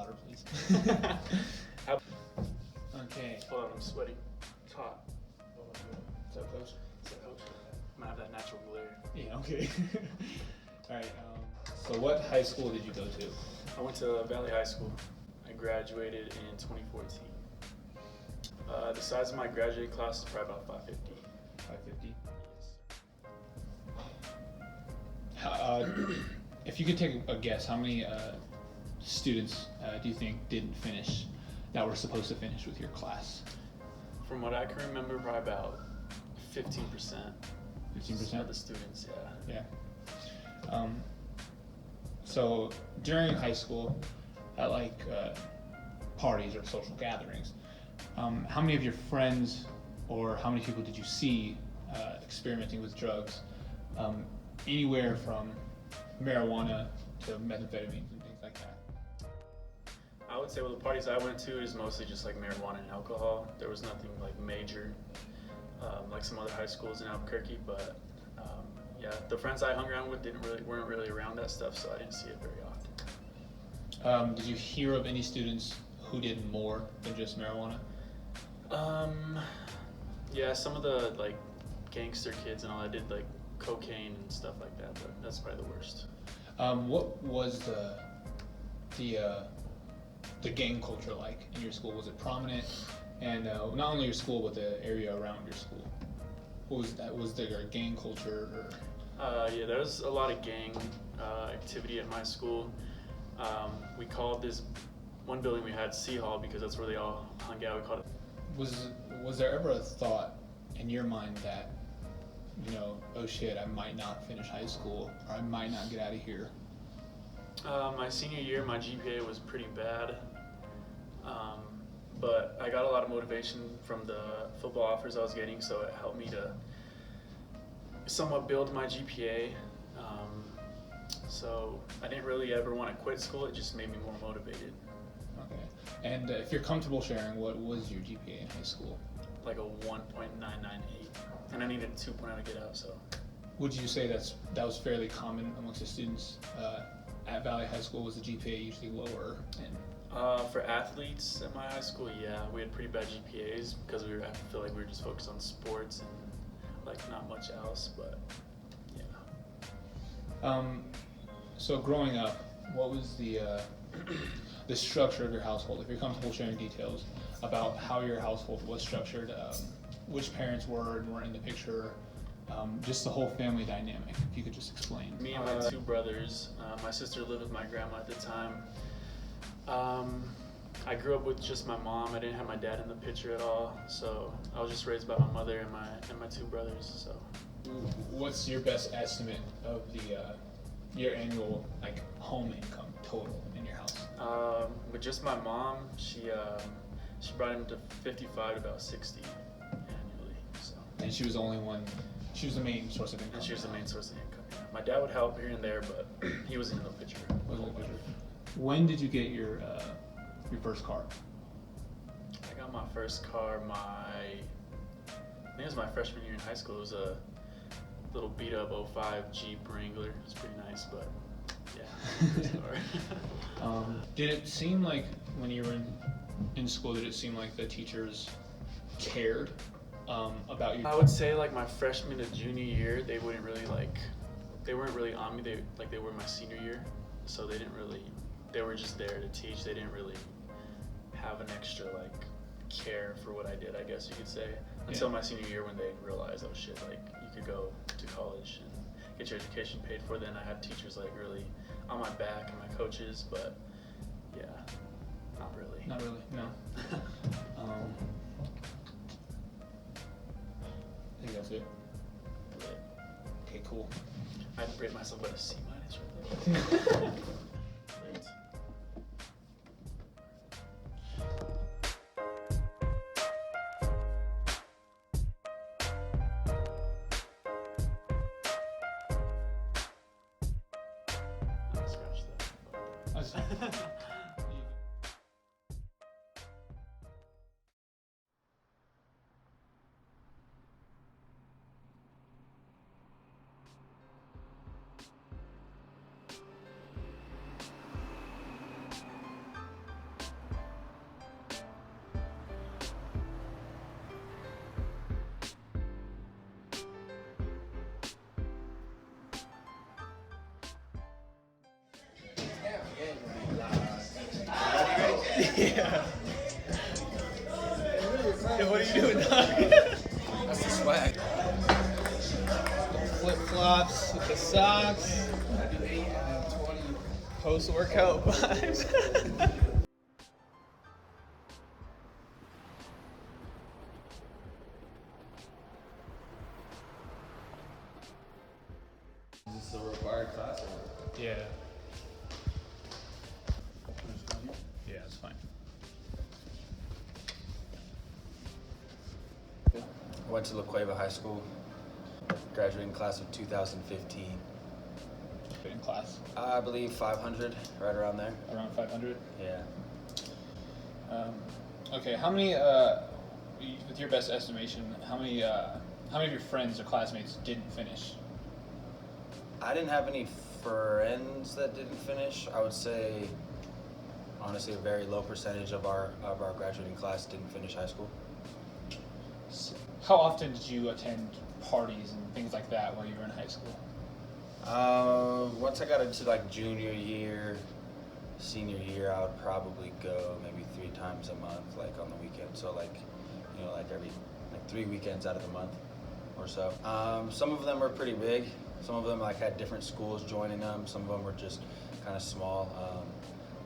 louder, please. Okay. Hold on, I'm sweating. It's hot. What's up, Coach? It's like, oh shit. I'm gonna have that natural glare. Yeah, okay. All right. So what high school did you go to? I went to Valley High School. I graduated in 2014. The size of my graduating class is probably about 550. 550. Yes, sir. If you could take a guess, how many students do you think didn't finish that were supposed to finish with your class? From what I can remember, probably about 15%. 15% of the students, yeah. Yeah. So during high school, at like parties or social gatherings, how many of your friends or how many people did you see experimenting with drugs? Anywhere from marijuana to methamphetamines and things like that. I would say, well, the parties I went to is mostly just like marijuana and alcohol. There was nothing like major, like some other high schools in Albuquerque. But yeah, the friends I hung around with weren't really around that stuff, so I didn't see it very often. Did you hear of any students who did more than just marijuana? Yeah, some of the like gangster kids and all that did like cocaine and stuff like that, but that's probably the worst. What was the gang culture like in your school? Was it prominent? And not only your school, but the area around your school. What was that? Was there a gang culture? Or? Yeah, there was a lot of gang activity at my school. We called this one building we had C Hall because that's where they all hung out. We called it. Was there ever a thought in your mind that, you know, oh shit, I might not finish high school, or I might not get out of here? My senior year, my GPA was pretty bad, but I got a lot of motivation from the football offers I was getting, so it helped me to somewhat build my GPA. So I didn't really ever want to quit school, it just made me more motivated. Okay. And if you're comfortable sharing, what was your GPA in high school? Like a 1.998, and I needed a 2.0 to get out, so. Would you say that was fairly common amongst the students at Valley High School? Was the GPA usually lower? For athletes at my high school, yeah, we had pretty bad GPAs because I feel like we were just focused on sports and like not much else, but yeah. So growing up, what was the structure of your household? If you're comfortable sharing details about how your household was structured, which parents were and weren't in the picture, just the whole family dynamic, if you could just explain. Me and my two brothers, my sister lived with my grandma at the time. I grew up with just my mom. I didn't have my dad in the picture at all, so I was just raised by my mother and my two brothers. So, what's your best estimate of your annual like home income total in your house? With just my mom, she brought him to 55 to about 60 annually. So. And she was the main source of income. And she was the main source of income. Yeah. My dad would help here and there, but he wasn't in the picture. When did you get your first car? I got my first car I think it was my freshman year in high school. It was a little beat up 05 Jeep Wrangler. It was pretty nice, but yeah. Did it seem like when you were in school, did it seem like the teachers cared about you? I would say like my freshman to junior year, they weren't really on me. They were my senior year, so they were just there to teach. They didn't really have an extra like care for what I did, I guess you could say, until my senior year when they realized, oh shit, like you could go to college and get your education paid for. Then I had teachers like really on my back and my coaches, but yeah, not really. Not really, no. I think that's it. Okay, cool. I'd rate myself at a C- right there. Great. Scratch that. Yeah. Hey, what are you doing, dog? That's the swag. Flip flops with the socks. I do 8 and 20. Post workout vibes. Is this a required class or? Yeah. Yeah, it's fine. I went to La Cueva High School, graduating class of 2015. Good in class. I believe 500, right around there. Around 500. Yeah. Okay, how many, with your best estimation, how many of your friends or classmates didn't finish? I didn't have any friends that didn't finish. I would say, honestly, a very low percentage of our graduating class didn't finish high school. How often did you attend parties and things like that while you were in high school? Once I got into like junior year, senior year, I would probably go maybe 3 times a month, like on the weekend. So like, you know, like 3 weekends out of the month or so. Some of them were pretty big. Some of them like had different schools joining them. Some of them were just kind of small.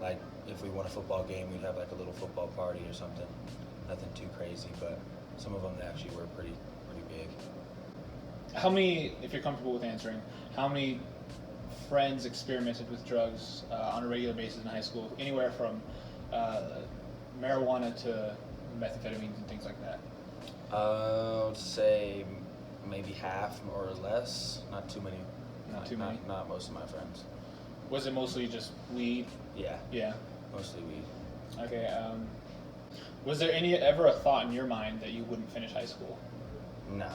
Like if we won a football game, we'd have like a little football party or something. Nothing too crazy, but some of them actually were pretty big. How many, if you're comfortable with answering, how many friends experimented with drugs on a regular basis in high school? Anywhere from marijuana to methamphetamines and things like that. I'd say maybe half or less. Not too many. Not too many? Not most of my friends. Was it mostly just weed? Yeah. Yeah. Mostly weed. Okay. Was there ever a thought in your mind that you wouldn't finish high school? No.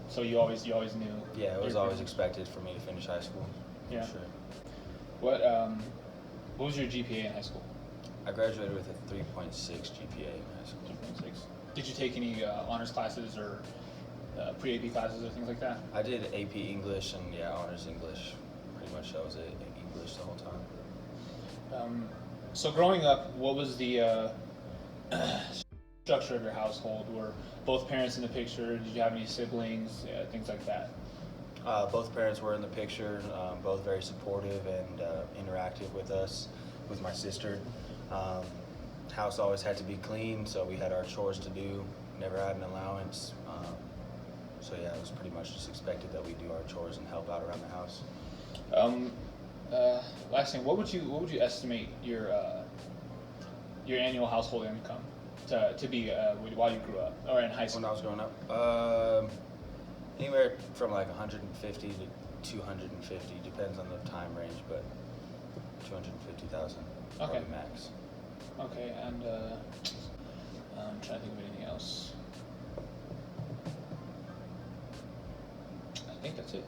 So you always knew? Yeah, it was always expected for me to finish high school. Yeah. For sure. What was your GPA in high school? I graduated with a 3.6 GPA in high school. 2.6. Did you take any honors classes or pre-AP classes or things like that? I did AP English and honors English. Pretty much that was it, English the whole time. So growing up, what was the structure of your household? Were both parents in the picture? Did you have any siblings? Things like that? Both parents were in the picture, both very supportive and interactive with us, with my sister. House always had to be clean, so we had our chores to do. Never had an allowance. So yeah, it was pretty much just expected that we do our chores and help out around the house. Last thing, what would you estimate your annual household income to be while you grew up or in high school? When I was growing up, anywhere from like 150 to 250, depends on the time range, but 250,000 Okay. probably max. Okay, and I'm trying to think of anything else. I think that's it.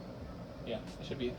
Yeah, it should be.